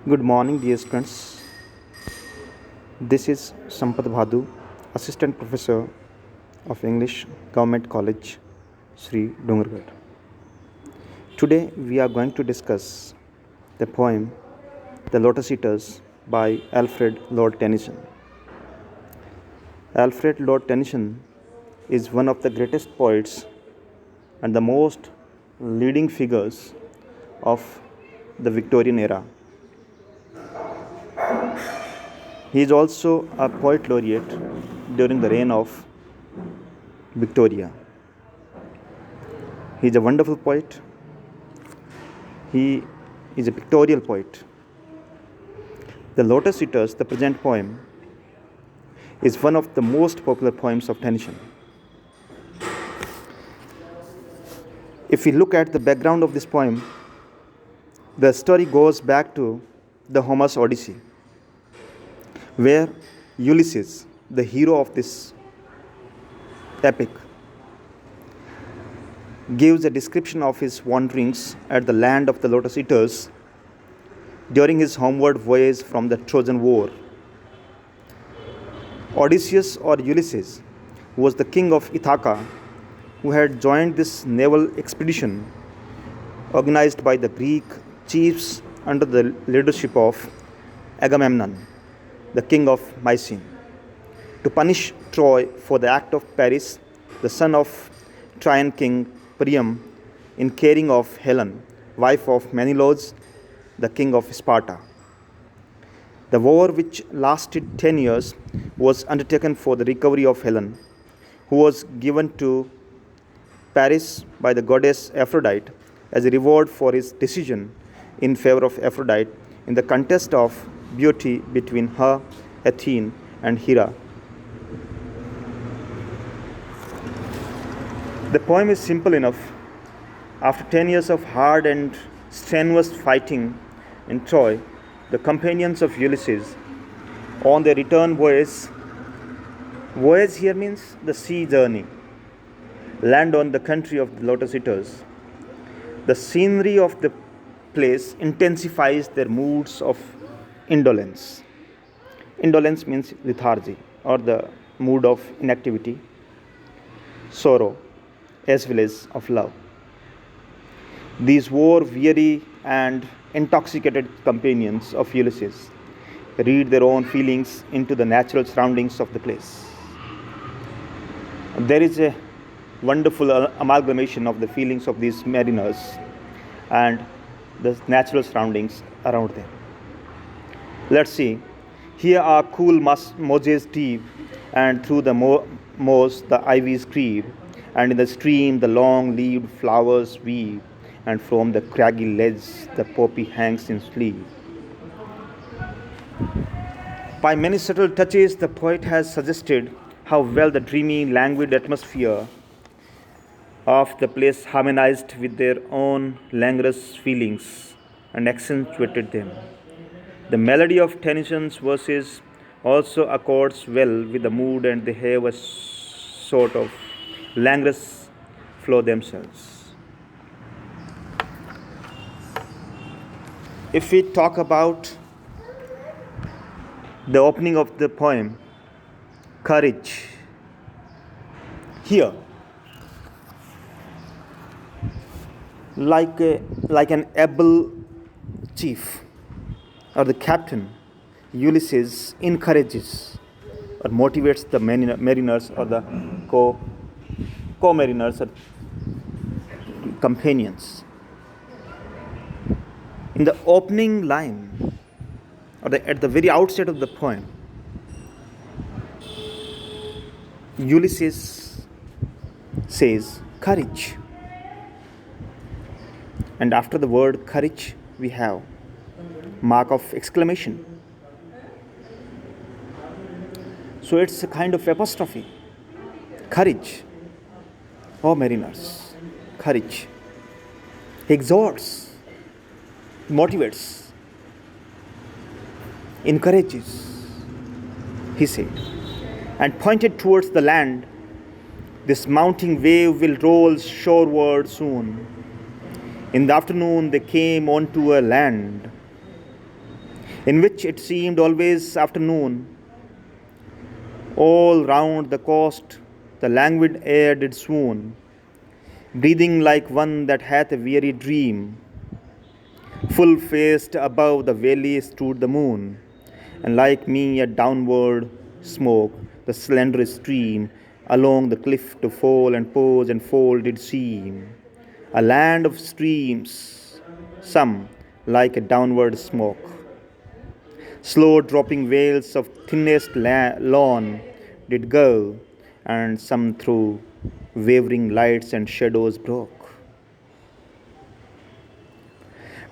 Good morning, dear students. This is Sampat Bhadu, Assistant Professor of English, Government College, Sri Dungargarh. Today we are going to discuss the poem The Lotos Eaters by Alfred Lord Tennyson. Alfred Lord Tennyson is one of the greatest poets and the most leading figures of the Victorian era. He is also a poet laureate during the reign of Victoria. He is a wonderful poet. He is a pictorial poet. The Lotos Eaters, the present poem, is one of the most popular poems of Tennyson. If we look at the background of this poem, the story goes back to the Homer's Odyssey, where Ulysses, the hero of this epic, gives a description of his wanderings at the land of the Lotos Eaters during his homeward voyage from the Trojan War. Odysseus, or Ulysses, was the king of Ithaca, who had joined this naval expedition organized by the Greek chiefs under the leadership of Agamemnon, the king of Mycenae, to punish Troy for the act of Paris, the son of Trojan king Priam, in caring of Helen, wife of Menelaus, the king of Sparta. The war, which lasted 10 years, was undertaken for the recovery of Helen, who was given to Paris by the goddess Aphrodite as a reward for his decision in favor of Aphrodite in the contest of beauty between her, Athene, and Hera. The poem is simple enough. After 10 years of hard and strenuous fighting in Troy, the companions of Ulysses, on their return voyage here means the sea journey, land on the country of the Lotos Eaters. The scenery of the place intensifies their moods of indolence. Indolence means lethargy, or the mood of inactivity, sorrow, as well as of love. These war-weary and intoxicated companions of Ulysses read their own feelings into the natural surroundings of the place. There is a wonderful amalgamation of the feelings of these mariners and the natural surroundings around them. Let's see. Here are cool mosses deep, and through the moss the ivies creep, and in the stream the long-leaved flowers weave, and from the craggy ledge the poppy hangs in sleep. By many subtle touches, the poet has suggested how well the dreamy, languid atmosphere of the place harmonized with their own languorous feelings and accentuated them. The melody of Tennyson's verses also accords well with the mood, and they have a sort of languorous flow themselves. If we talk about the opening of the poem, courage, here, like an able chief or the captain, Ulysses encourages or motivates the mariners or the co-mariners or companions. In the opening line, or at the very outset of the poem, Ulysses says, courage. And after the word courage, we have mark of exclamation. So it's a kind of apostrophe. Courage. Oh, mariners, courage. He exhorts, motivates, encourages, he said, and pointed towards the land. This mounting wave will roll shoreward soon. In the afternoon they came onto a land in which it seemed always afternoon. All round the coast the languid air did swoon, breathing like one that hath a weary dream. Full faced above the valley stood the moon, and like me a downward smoke, the slender stream along the cliff to fall and pause and fall did seem. A land of streams, some like a downward smoke. Slow dropping veils of thinnest lawn did go, and some through wavering lights and shadows broke.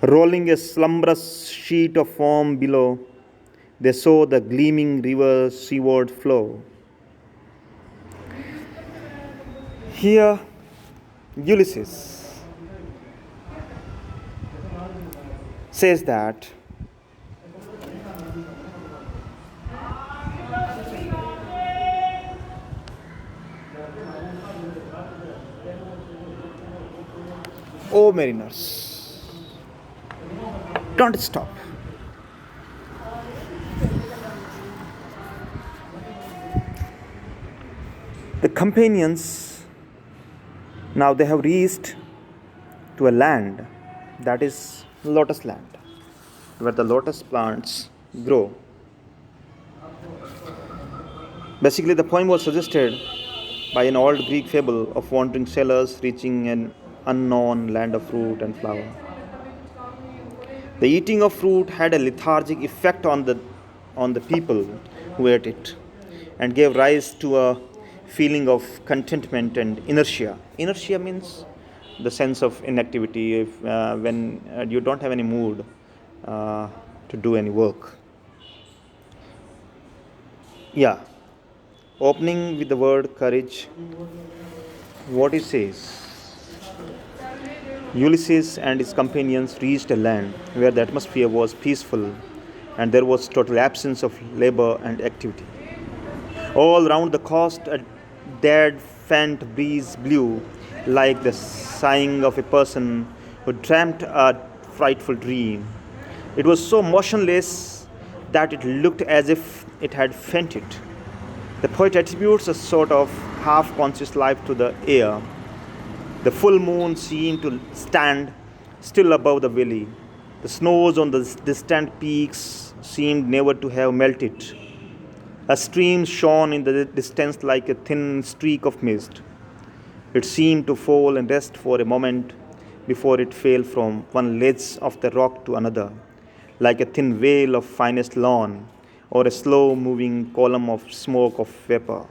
Rolling a slumbrous sheet of foam below, they saw the gleaming river seaward flow. Here, Ulysses says that O mariners, don't stop. The companions, now they have reached to a land that is lotus land, where the lotus plants grow. Basically, the poem was suggested by an old Greek fable of wandering sailors reaching an unknown land of fruit and flower. The eating of fruit had a lethargic effect on the people who ate it, and gave rise to a feeling of contentment and inertia. Inertia means the sense of inactivity, when you don't have any mood to do any work. Yeah, opening with the word courage, what it says. Ulysses and his companions reached a land where the atmosphere was peaceful and there was total absence of labor and activity. All round the coast a dead, faint breeze blew, like the sighing of a person who dreamt a frightful dream. It was so motionless that it looked as if it had fainted. The poet attributes a sort of half-conscious life to the air. The full moon seemed to stand still above the valley. The snows on the distant peaks seemed never to have melted. A stream shone in the distance like a thin streak of mist. It seemed to fall and rest for a moment before it fell from one ledge of the rock to another, like a thin veil of finest lawn or a slow-moving column of smoke of vapor.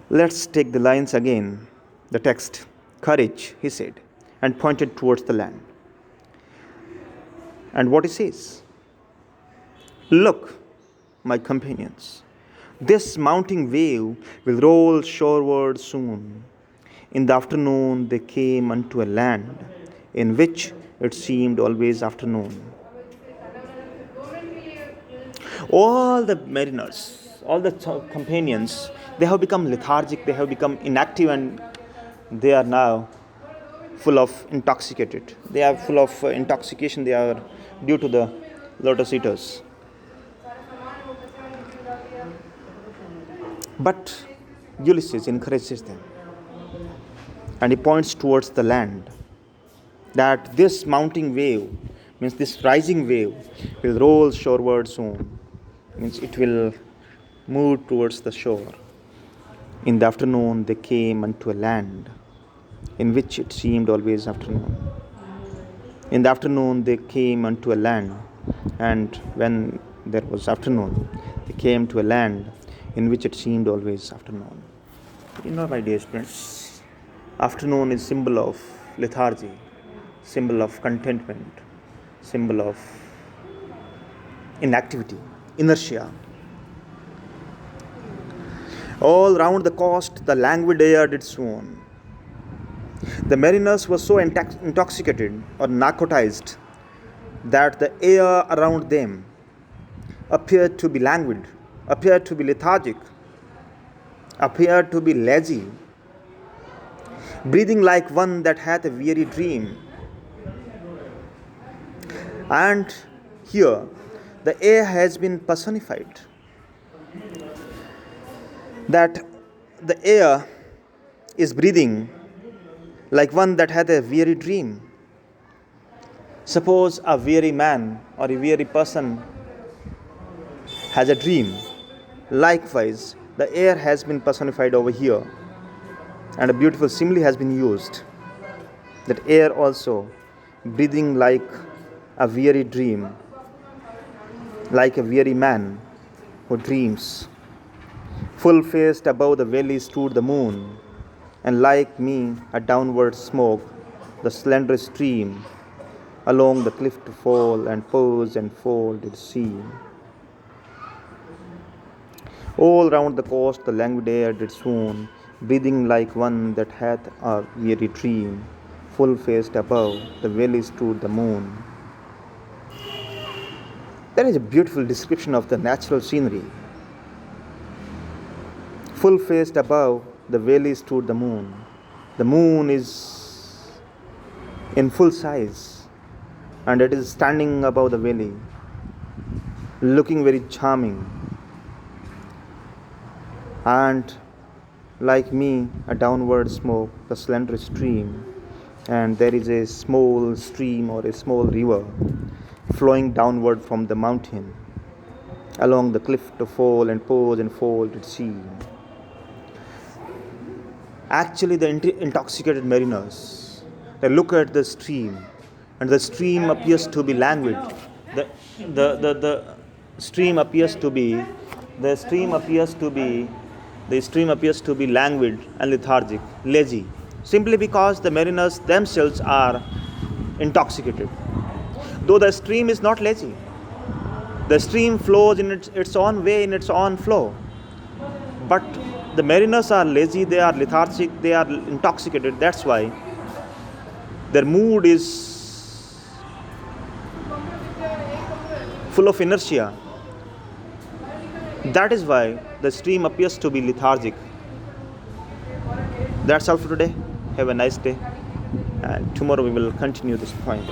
Let's take the lines again. The text, courage, he said, and pointed towards the land. And what he says? Look, my companions, this mounting wave will roll shoreward soon. In the afternoon they came unto a land in which it seemed always afternoon. All the mariners, all the companions, they have become lethargic, they have become inactive, and they are now full of intoxicated. They are full of intoxication, they are due to the Lotos Eaters. But Ulysses encourages them, and he points towards the land, that this mounting wave, means this rising wave, will roll shoreward soon, means it will move towards the shore. In the afternoon they came unto a land in which it seemed always afternoon. In the afternoon they came unto a land, and when there was afternoon, they came to a land in which it seemed always afternoon. You know, my dear friends, afternoon is symbol of lethargy, symbol of contentment, symbol of inactivity, inertia. All round the coast the languid air did swoon. The mariners were so intoxicated or narcotized that the air around them appeared to be languid, appeared to be lethargic, appeared to be lazy, breathing like one that hath a weary dream. And here, the air has been personified. That the air is breathing like one that had a weary dream. Suppose a weary man or a weary person has a dream. Likewise, the air has been personified over here, and a beautiful simile has been used. That air also breathing like a weary dream, like a weary man who dreams. Full faced above the valley stood the moon, and like me, a downward smoke, the slender stream, along the cliff to fall and pose and fall did seem. All round the coast the languid air did swoon, breathing like one that hath a weary dream. Full faced above the valley stood the moon. That is a beautiful description of the natural scenery. Full faced above the valley stood the moon. The moon is in full size, and it is standing above the valley, looking very charming. And like me, a downward smoke, the slender stream, and there is a small stream or a small river flowing downward from the mountain, along the cliff to fall and pose and fall did seem. Actually, the intoxicated mariners, they look at the stream, and the stream appears to be languid. The stream appears to be the stream appears to be the stream appears to be languid and lethargic, lazy, simply because the mariners themselves are intoxicated. Though the stream is not lazy, the stream flows in its own way, in its own flow. But the mariners are lazy, they are lethargic, they are intoxicated. That's why their mood is full of inertia. That is why the stream appears to be lethargic. That's all for today. Have a nice day. And tomorrow we will continue this point.